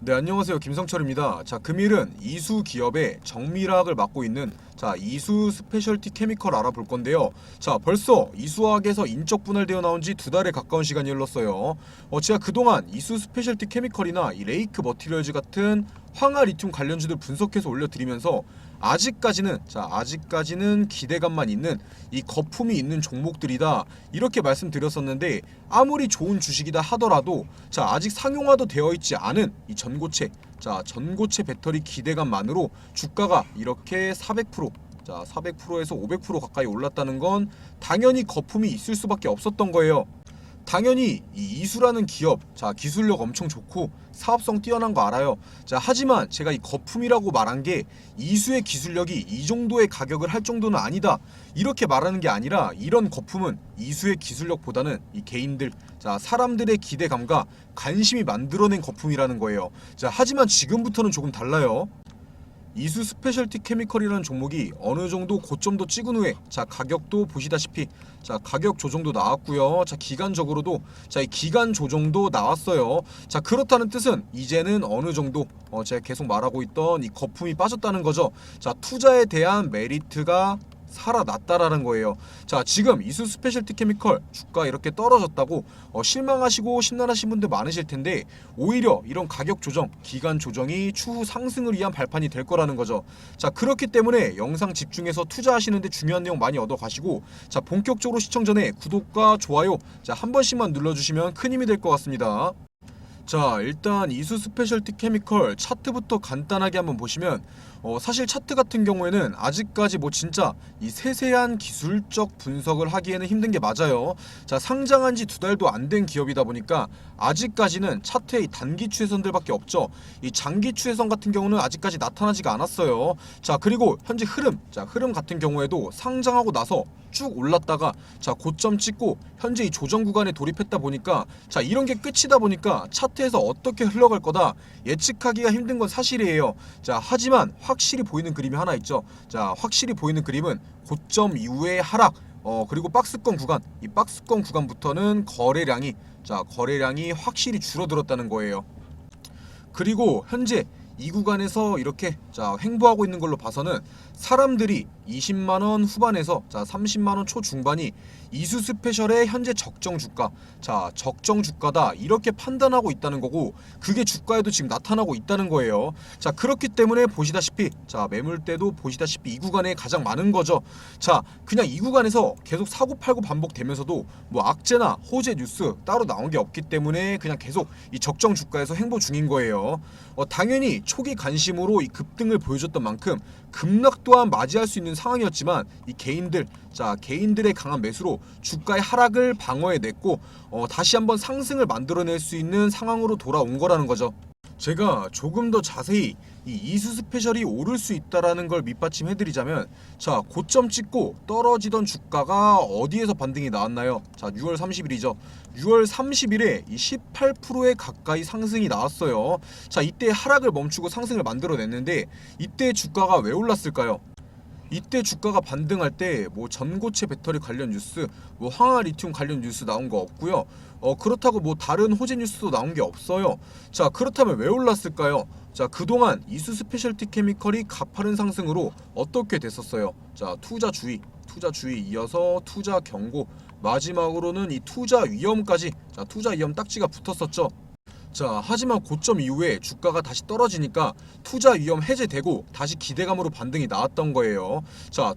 네, 안녕하세요. 김성철입니다. 자, 금일은 이수 기업의 정밀화학을 맡고 있는 이수 스페셜티 케미컬 알아볼 건데요. 자, 벌써 이수화학에서 인적 분할되어 나온 지 2달에 가까운 시간이 흘렀어요. 제가 그동안 이수 스페셜티 케미컬이나 이 레이크 머티리얼즈 같은 황화 리튬 관련주들 분석해서 올려드리면서 아직까지는 기대감만 있는 이 거품이 있는 종목들이다 이렇게 말씀드렸었는데, 아무리 좋은 주식이다 하더라도 아직 상용화도 되어 있지 않은 이 전고체 배터리 기대감만으로 주가가 이렇게 400%, 400%에서 500% 가까이 올랐다는 건 당연히 거품이 있을 수밖에 없었던 거예요. 당연히 이 이수라는 기업, 기술력 엄청 좋고 사업성 뛰어난 거 알아요. 하지만 제가 이 거품이라고 말한 게 이수의 기술력이 이 정도의 가격을 할 정도는 아니다 이렇게 말하는 게 아니라, 이런 거품은 이수의 기술력보다는 이 개인들, 사람들의 기대감과 관심이 만들어낸 거품이라는 거예요. 하지만 지금부터는 조금 달라요. 이수 스페셜티 케미컬이라는 종목이 어느 정도 고점도 찍은 후에 가격도 보시다시피 가격 조정도 나왔고요. 기간적으로도 이 기간 조정도 나왔어요. 그렇다는 뜻은 이제는 어느 정도 제가 계속 말하고 있던 이 거품이 빠졌다는 거죠. 투자에 대한 메리트가 살아났다라는 거예요. 지금 이수 스페셜티 케미컬 주가 이렇게 떨어졌다고 실망하시고 심란하신 분들 많으실 텐데, 오히려 이런 가격 조정, 기간 조정이 추후 상승을 위한 발판이 될 거라는 거죠. 그렇기 때문에 영상 집중해서 투자하시는데 중요한 내용 많이 얻어 가시고, 본격적으로 시청 전에 구독과 좋아요 한 번씩만 눌러주시면 큰 힘이 될 것 같습니다. 일단 이수 스페셜티 케미컬 차트부터 간단하게 한번 보시면, 사실 차트 같은 경우에는 아직까지 진짜 이 세세한 기술적 분석을 하기에는 힘든 게 맞아요. 상장한 지 2달도 안 된 기업이다 보니까 아직까지는 차트의 단기 추세선들밖에 없죠. 이 장기 추세선 같은 경우는 아직까지 나타나지가 않았어요. 그리고 현재 흐름 같은 경우에도 상장하고 나서 쭉 올랐다가 고점 찍고 현재 이 조정 구간에 돌입했다 보니까 이런 게 끝이다 보니까 차트에서 어떻게 흘러갈 거다 예측하기가 힘든 건 사실이에요. 하지만 확실히 보이는 그림이 하나 있죠. 확실히 보이는 그림은 고점 이후의 하락, 그리고 박스권 구간, 이 박스권 구간부터는 거래량이 확실히 줄어들었다는 거예요. 그리고 현재 이 구간에서 이렇게 횡보하고 있는 걸로 봐서는 사람들이 20만원 후반에서 30만원 초중반이 이수 스페셜의 현재 적정 주가, 적정 주가다 이렇게 판단하고 있다는 거고, 그게 주가에도 지금 나타나고 있다는 거예요. 그렇기 때문에 보시다시피 매물대도 보시다시피 이 구간에 가장 많은 거죠. 그냥 이 구간에서 계속 사고 팔고 반복되면서도 악재나 호재 뉴스 따로 나온 게 없기 때문에 그냥 계속 이 적정 주가에서 횡보 중인 거예요. 당연히 초기 관심으로 이 급등을 보여줬던 만큼 급락 또한 맞이할 수 있는 상황이었지만, 이 개인들의 강한 매수로 주가의 하락을 방어해냈고 다시 한번 상승을 만들어낼 수 있는 상황으로 돌아온 거라는 거죠. 제가 조금 더 자세히 이 이수 스페셜이 오를 수 있다라는 걸 밑받침해드리자면, 고점 찍고 떨어지던 주가가 어디에서 반등이 나왔나요? 6월 30일이죠. 6월 30일에 이 18%에 가까이 상승이 나왔어요. 이때 하락을 멈추고 상승을 만들어냈는데, 이때 주가가 왜 올랐을까요? 이때 주가가 반등할 때 전고체 배터리 관련 뉴스, 황화 리튬 관련 뉴스 나온 거 없고요. 그렇다고 다른 호재 뉴스도 나온 게 없어요. 그렇다면 왜 올랐을까요? 그동안 이수 스페셜티 케미컬이 가파른 상승으로 어떻게 됐었어요? 투자 주의 이어서 투자 경고, 마지막으로는 이 투자 위험까지, 투자 위험 딱지가 붙었었죠. 하지만 고점 이후에 주가가 다시 떨어지니까 투자 위험 해제되고 다시 기대감으로 반등이 나왔던 거예요.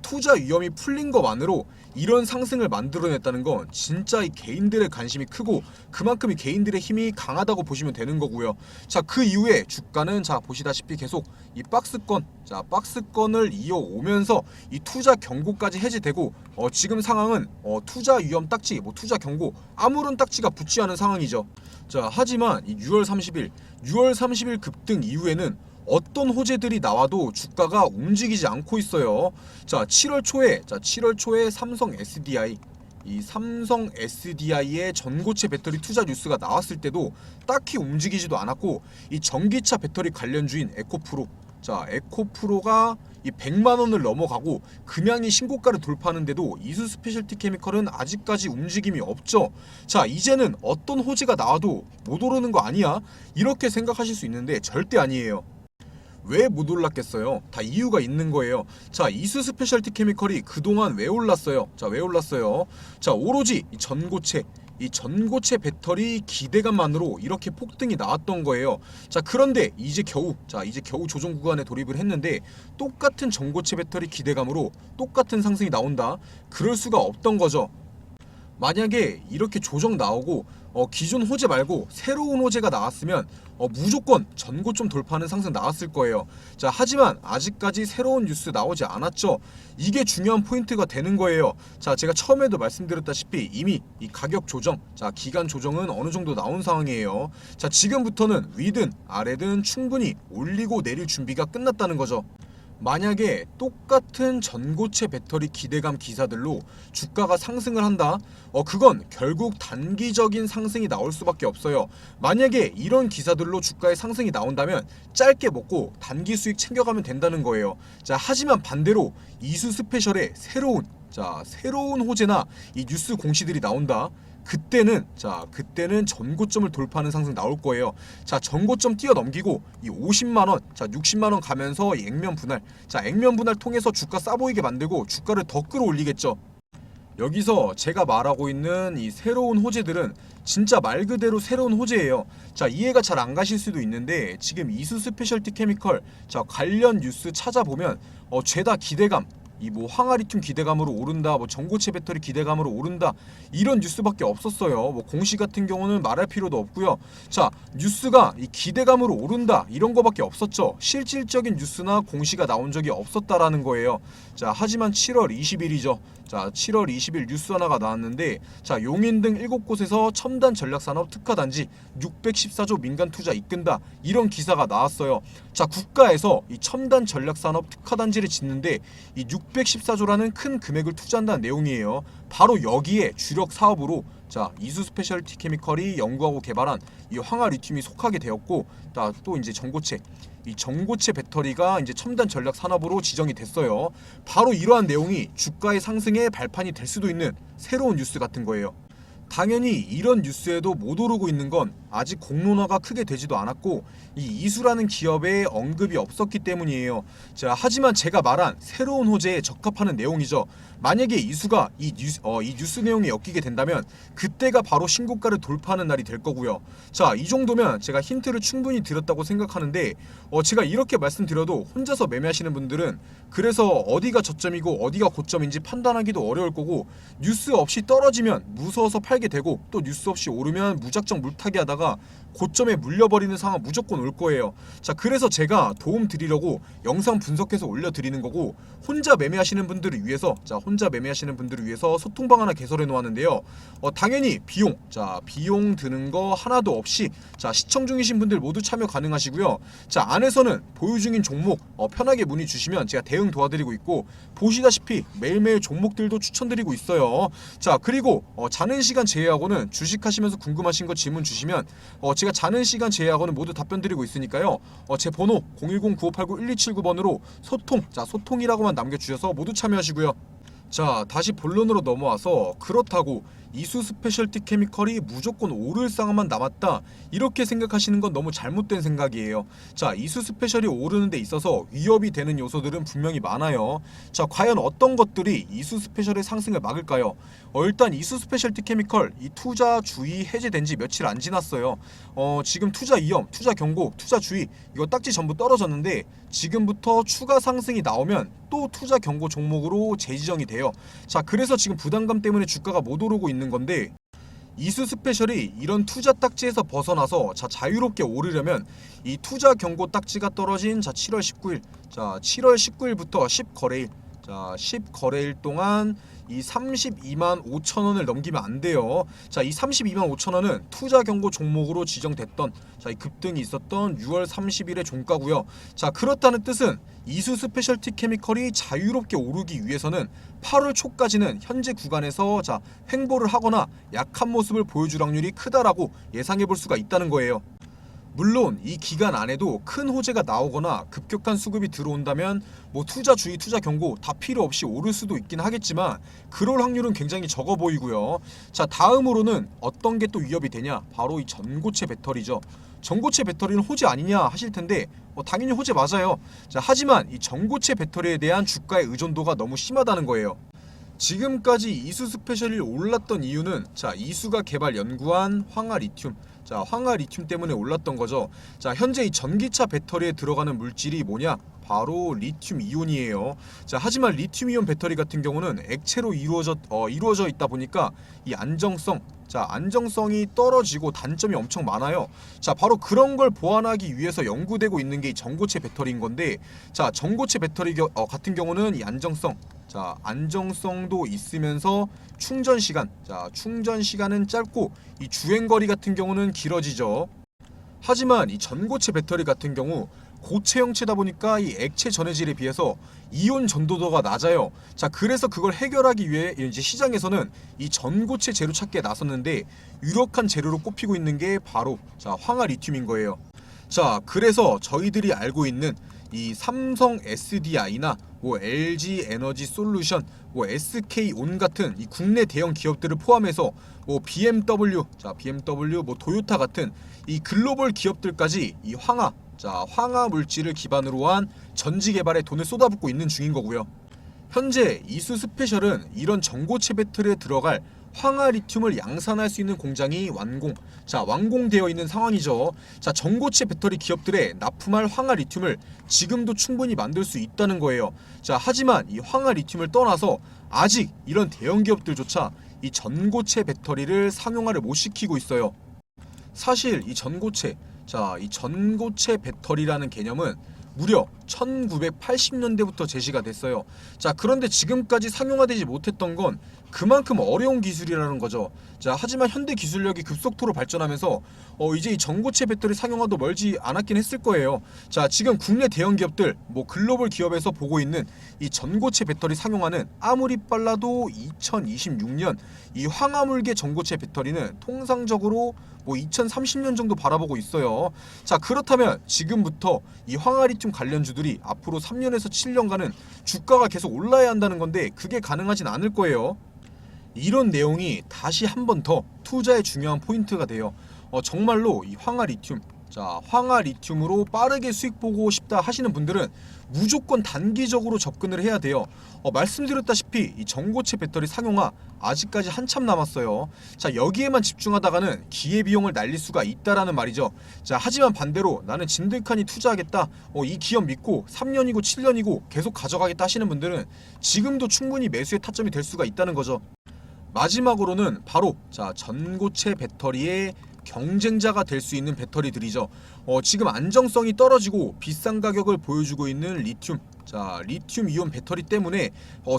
투자 위험이 풀린 것만으로 이런 상승을 만들어냈다는 건 진짜 이 개인들의 관심이 크고 그만큼 이 개인들의 힘이 강하다고 보시면 되는 거고요. 그 이후에 주가는 보시다시피 계속 이 박스권을 이어오면서 이 투자 경고까지 해제되고, 지금 상황은 투자 위험 딱지, 투자 경고 아무런 딱지가 붙지 않은 상황이죠. 하지만 이 6월 30일 급등 이후에는 어떤 호재들이 나와도 주가가 움직이지 않고 있어요. 7월 초에 삼성 SDI의 전고체 배터리 투자 뉴스가 나왔을 때도 딱히 움직이지도 않았고, 이 전기차 배터리 관련주인 에코프로가 이 100만 원을 넘어가고 금양이 신고가를 돌파하는데도 이수 스페셜티 케미컬은 아직까지 움직임이 없죠. 자, 이제는 어떤 호재가 나와도 못 오르는 거 아니야? 이렇게 생각하실 수 있는데 절대 아니에요. 왜 못 올랐겠어요? 다 이유가 있는 거예요. 자, 이수 스페셜티 케미컬이 그동안 왜 올랐어요? 자, 왜 올랐어요? 자, 오로지 이 전고체 배터리 기대감만으로 이렇게 폭등이 나왔던 거예요. 자, 그런데 이제 겨우 조정 구간에 돌입을 했는데 똑같은 전고체 배터리 기대감으로 똑같은 상승이 나온다? 그럴 수가 없던 거죠. 만약에 이렇게 조정 나오고 기존 호재 말고 새로운 호재가 나왔으면 무조건 전고점 돌파하는 상승 나왔을 거예요. 자, 하지만 아직까지 새로운 뉴스 나오지 않았죠. 이게 중요한 포인트가 되는 거예요. 자, 제가 처음에도 말씀드렸다시피 이미 이 가격 조정, 자, 기간 조정은 어느 정도 나온 상황이에요. 자, 지금부터는 위든 아래든 충분히 올리고 내릴 준비가 끝났다는 거죠. 만약에 똑같은 전고체 배터리 기대감 기사들로 주가가 상승을 한다? 그건 결국 단기적인 상승이 나올 수밖에 없어요. 만약에 이런 기사들로 주가의 상승이 나온다면 짧게 먹고 단기 수익 챙겨가면 된다는 거예요. 자, 하지만 반대로 이수 스페셜의 새로운 호재나 이 뉴스 공시들이 나온다? 그때는 전고점을 돌파하는 상승 나올 거예요. 자, 전고점 뛰어넘기고 이 50만 원, 자, 60만 원 가면서 액면 분할. 자, 액면 분할 통해서 주가 싸 보이게 만들고 주가를 더 끌어올리겠죠. 여기서 제가 말하고 있는 이 새로운 호재들은 진짜 말 그대로 새로운 호재예요. 자, 이해가 잘 안 가실 수도 있는데 지금 이수 스페셜티 케미컬 관련 뉴스 찾아보면 죄다 기대감, 이 항아리튬 기대감으로 오른다, 전고체 배터리 기대감으로 오른다, 이런 뉴스밖에 없었어요. 공시 같은 경우는 말할 필요도 없고요. 자, 뉴스가 이 기대감으로 오른다 이런 거밖에 없었죠. 실질적인 뉴스나 공시가 나온 적이 없었다라는 거예요. 자, 하지만 7월 20일이죠. 자, 7월 20일 뉴스 하나가 나왔는데, 자, 용인 등 7곳에서 첨단 전략산업 특화단지 614조 민간 투자 이끈다, 이런 기사가 나왔어요. 자, 국가에서 이 첨단 전략산업 특화단지를 짓는데 이 614조라는 큰 금액을 투자한다는 내용이에요. 바로 여기에 주력 사업으로 이수 스페셜티 케미컬이 연구하고 개발한 이 황화리튬이 속하게 되었고, 또 이제 전고체 배터리가 이제 첨단 전략 산업으로 지정이 됐어요. 바로 이러한 내용이 주가의 상승의 발판이 될 수도 있는 새로운 뉴스 같은 거예요. 당연히 이런 뉴스에도 못 오르고 있는 건 아직 공론화가 크게 되지도 않았고 이 이수라는 기업에 언급이 없었기 때문이에요. 자, 하지만 제가 말한 새로운 호재에 적합하는 내용이죠. 만약에 이수가 이 뉴스 내용에 엮이게 된다면 그때가 바로 신고가를 돌파하는 날이 될 거고요. 자, 이 정도면 제가 힌트를 충분히 드렸다고 생각하는데 제가 이렇게 말씀드려도 혼자서 매매하시는 분들은 그래서 어디가 저점이고 어디가 고점인지 판단하기도 어려울 거고, 뉴스 없이 떨어지면 무서워서 팔게 되고 또 뉴스 없이 오르면 무작정 물타기 하다가 고점에 물려버리는 상황 무조건 올 거예요. 자, 그래서 제가 도움 드리려고 영상 분석해서 올려드리는 거고, 혼자 매매하시는 분들을 위해서 소통방 하나 개설해 놓았는데요. 당연히 비용 드는 거 하나도 없이 시청 중이신 분들 모두 참여 가능하시고요. 자, 안에서는 보유 중인 종목 편하게 문의 주시면 제가 대응 도와드리고 있고, 보시다시피 매일매일 종목들도 추천드리고 있어요. 자, 그리고 자는 시간 제외하고는 주식하시면서 궁금하신 거 질문 주시면 제가 자는 시간 제외하고는 모두 답변 드리고 있으니까요. 제 번호 010-9589-1279번으로 소통이라고만 남겨주셔서 모두 참여하시고요. 자, 다시 본론으로 넘어와서, 그렇다고 이수 스페셜티 케미컬이 무조건 오를 상황만 남았다 이렇게 생각하시는 건 너무 잘못된 생각이에요. 자, 이수 스페셜이 오르는 데 있어서 위협이 되는 요소들은 분명히 많아요. 자, 과연 어떤 것들이 이수 스페셜의 상승을 막을까요? 일단 이수 스페셜티 케미컬 이 투자 주의 해제된 지 며칠 안 지났어요. 지금 투자 위험, 투자 경고, 투자 주의 이거 딱지 전부 떨어졌는데 지금부터 추가 상승이 나오면 또 투자 경고 종목으로 재지정이 돼요. 자, 그래서 지금 부담감 때문에 주가가 못 오르고 있는 건데, 이수 스페셜이 이런 투자 딱지에서 벗어나서 자유롭게 오르려면 이 투자 경고 딱지가 떨어진 7월 19일부터 10거래일 10거래일 동안 이 32만 5천 원을 넘기면 안 돼요. 자, 이 32만 5천 원은 투자 경고 종목으로 지정됐던 이 급등이 있었던 6월 30일의 종가고요. 자, 그렇다는 뜻은 이수 스페셜티 케미컬이 자유롭게 오르기 위해서는 8월 초까지는 현재 구간에서 횡보를 하거나 약한 모습을 보여줄 확률이 크다라고 예상해 볼 수가 있다는 거예요. 물론 이 기간 안에도 큰 호재가 나오거나 급격한 수급이 들어온다면 뭐 투자 주의, 투자 경고 다 필요 없이 오를 수도 있긴 하겠지만 그럴 확률은 굉장히 적어 보이고요. 자, 다음으로는 어떤 게 또 위협이 되냐? 바로 이 전고체 배터리죠. 전고체 배터리는 호재 아니냐 하실 텐데 당연히 호재 맞아요. 자, 하지만 이 전고체 배터리에 대한 주가의 의존도가 너무 심하다는 거예요. 지금까지 이수 스페셜이 올랐던 이유는 자, 이수가 개발 연구한 황화 리튬, 자, 황화 리튬 때문에 올랐던 거죠. 자, 현재 이 전기차 배터리에 들어가는 물질이 뭐냐? 바로 리튬 이온이에요. 자, 하지만 리튬 이온 배터리 같은 경우는 액체로 이루어져 있다 보니까 이 안정성, 자, 안정성이 떨어지고 단점이 엄청 많아요. 자, 바로 그런 걸 보완하기 위해서 연구되고 있는 게 이 전고체 배터리인 건데, 자, 전고체 배터리 같은 경우는 이 안정성, 자, 안정성도 있으면서 충전 시간, 자, 충전 시간은 짧고 이 주행 거리 같은 경우는 길어지죠. 하지만 이 전고체 배터리 같은 경우 고체 형체다 보니까 이 액체 전해질에 비해서 이온 전도도가 낮아요. 자, 그래서 그걸 해결하기 위해 이제 시장에서는 이 전고체 재료 찾기에 나섰는데 유력한 재료로 꼽히고 있는 게 바로 자, 황화 리튬인 거예요. 자, 그래서 저희들이 알고 있는 이 삼성 SDI나 뭐 LG 에너지 솔루션, 뭐 SK온 같은 이 국내 대형 기업들을 포함해서 뭐 BMW, 자, BMW, 뭐 도요타 같은 이 글로벌 기업들까지 이 황화 물질을 기반으로 한 전지 개발에 돈을 쏟아붓고 있는 중인 거고요. 현재 이수 스페셜은 이런 전고체 배터리에 들어갈 황화 리튬을 양산할 수 있는 공장이 완공되어 있는 상황이죠. 자, 전고체 배터리 기업들의 납품할 황화 리튬을 지금도 충분히 만들 수 있다는 거예요. 자, 하지만 이 황화 리튬을 떠나서 아직 이런 대형 기업들조차 이 전고체 배터리를 상용화를 못 시키고 있어요. 사실 이 전고체 배터리라는 개념은 무려 1980년대부터 제시가 됐어요. 자, 그런데 지금까지 상용화되지 못했던 건 그만큼 어려운 기술이라는 거죠. 자, 하지만 현대 기술력이 급속도로 발전하면서 이제 이 전고체 배터리 상용화도 멀지 않았긴 했을 거예요. 자, 지금 국내 대형 기업들, 뭐 글로벌 기업에서 보고 있는 이 전고체 배터리 상용화는 아무리 빨라도 2026년, 이 황화물계 전고체 배터리는 통상적으로 뭐 2030년 정도 바라보고 있어요. 자, 그렇다면 지금부터 이 황화 리튬 관련주들이 앞으로 3년에서 7년간은 주가가 계속 올라야 한다는 건데 그게 가능하진 않을 거예요. 이런 내용이 다시 한 번 더 투자의 중요한 포인트가 돼요. 정말로 이 황화 리튬, 자, 황화 리튬으로 빠르게 수익 보고 싶다 하시는 분들은 무조건 단기적으로 접근을 해야 돼요. 말씀드렸다시피 이 전고체 배터리 상용화 아직까지 한참 남았어요. 자, 여기에만 집중하다가는 기회비용을 날릴 수가 있다라는 말이죠. 자, 하지만 반대로 나는 진득하니 투자하겠다, 이 기업 믿고 3년이고 7년이고 계속 가져가겠다 하시는 분들은 지금도 충분히 매수의 타점이 될 수가 있다는 거죠. 마지막으로는 바로 자, 전고체 배터리의 경쟁자가 될 수 있는 배터리들이죠. 지금 안정성이 떨어지고 비싼 가격을 보여주고 있는 리튬, 자, 리튬 이온 배터리 때문에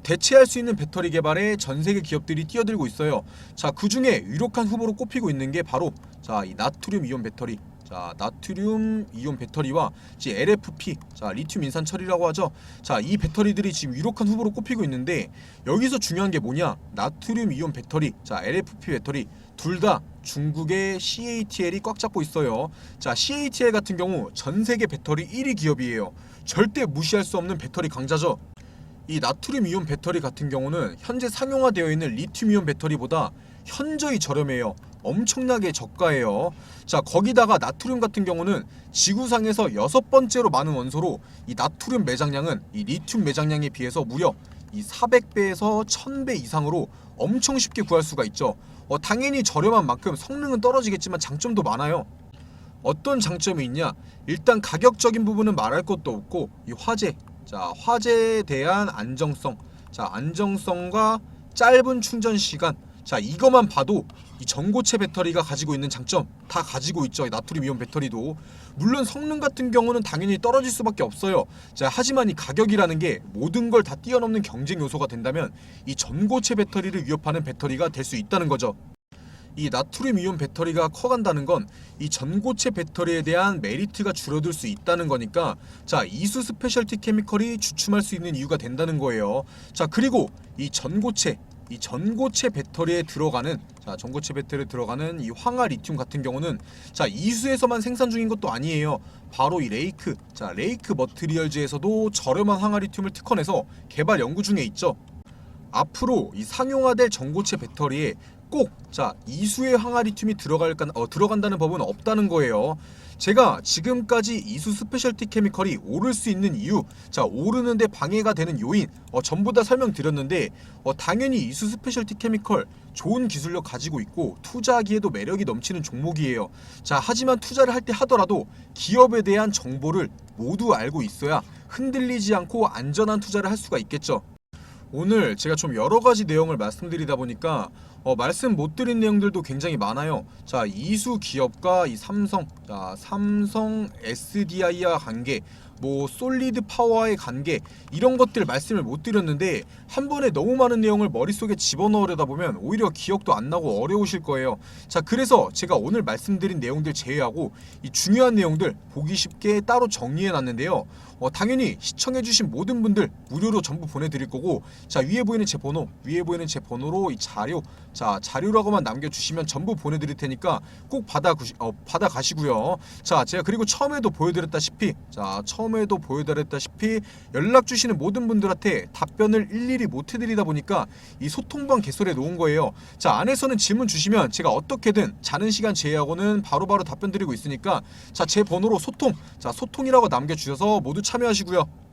대체할 수 있는 배터리 개발에 전 세계 기업들이 뛰어들고 있어요. 자, 그 중에 유력한 후보로 꼽히고 있는 게 바로 자, 이 나트륨 이온 배터리. 자, 나트륨 이온 배터리와 LFP, 자, 리튬 인산 처리라고 하죠. 자, 이 배터리들이 지금 유력한 후보로 꼽히고 있는데 여기서 중요한 게 뭐냐? 나트륨 이온 배터리, 자, LFP 배터리 둘 다 중국의 CATL이 꽉 잡고 있어요. 자, CATL 같은 경우 전 세계 배터리 1위 기업이에요. 절대 무시할 수 없는 배터리 강자죠. 이 나트륨 이온 배터리 같은 경우는 현재 상용화되어 있는 리튬 이온 배터리보다 현저히 저렴해요. 엄청나게 저가예요. 자, 거기다가 나트륨 같은 경우는 지구상에서 6번째로 많은 원소로 이 나트륨 매장량은 이 리튬 매장량에 비해서 무려 이 400배에서 1000배 이상으로 엄청 쉽게 구할 수가 있죠. 당연히 저렴한 만큼 성능은 떨어지겠지만 장점도 많아요. 어떤 장점이 있냐? 일단 가격적인 부분은 말할 것도 없고 이 화재, 자, 화재에 대한 안정성, 자, 안정성과 짧은 충전 시간, 자, 이거만 봐도 이 전고체 배터리가 가지고 있는 장점 다 가지고 있죠. 이 나트륨 이온 배터리도 물론 성능 같은 경우는 당연히 떨어질 수밖에 없어요. 자, 하지만 이 가격이라는 게 모든 걸 다 뛰어넘는 경쟁 요소가 된다면 이 전고체 배터리를 위협하는 배터리가 될 수 있다는 거죠. 이 나트륨 이온 배터리가 커간다는 건 이 전고체 배터리에 대한 메리트가 줄어들 수 있다는 거니까 자, 이수 스페셜티 케미컬이 주춤할 수 있는 이유가 된다는 거예요. 자, 그리고 이 전고체, 이 전고체 배터리에 들어가는 전고체 배터리에 들어가는 이 황화 리튬 같은 경우는 이수에서만 생산 중인 것도 아니에요. 바로 이 레이크 머티리얼즈에서도 저렴한 황화 리튬을 특허내서 개발 연구 중에 있죠. 앞으로 이 상용화될 전고체 배터리에 꼭 이수의 황화 리튬이 들어간다는 법은 없다는 거예요. 제가 지금까지 이수 스페셜티 케미컬이 오를 수 있는 이유, 오르는데 방해가 되는 요인 전부 다 설명드렸는데 당연히 이수 스페셜티 케미컬 좋은 기술력 가지고 있고 투자하기에도 매력이 넘치는 종목이에요. 하지만 투자를 할 때 하더라도 기업에 대한 정보를 모두 알고 있어야 흔들리지 않고 안전한 투자를 할 수가 있겠죠. 오늘 제가 좀 여러가지 내용을 말씀드리다 보니까 말씀 못 드린 내용들도 굉장히 많아요. 이수 기업과 이 삼성 SDI와 관계, 솔리드 파워와의 관계, 이런 것들 말씀을 못 드렸는데 한 번에 너무 많은 내용을 머릿속에 집어넣으려다 보면 오히려 기억도 안 나고 어려우실 거예요. 그래서 제가 오늘 말씀드린 내용들 제외하고 이 중요한 내용들 보기 쉽게 따로 정리해 놨는데요. 당연히 시청해주신 모든 분들 무료로 전부 보내드릴 거고, 위에 보이는 제 번호로 이 자료라고만 남겨주시면 전부 보내드릴 테니까 꼭 받아가시고요. 제가 그리고 처음에도 보여드렸다시피 연락 주시는 모든 분들한테 답변을 일일이 못 해드리다 보니까 이 소통방 개설해 놓은 거예요. 안에서는 질문 주시면 제가 어떻게든 자는 시간 제외하고는 바로바로 답변 드리고 있으니까 제 번호로 소통이라고 남겨주셔서 모두 참여하시고요.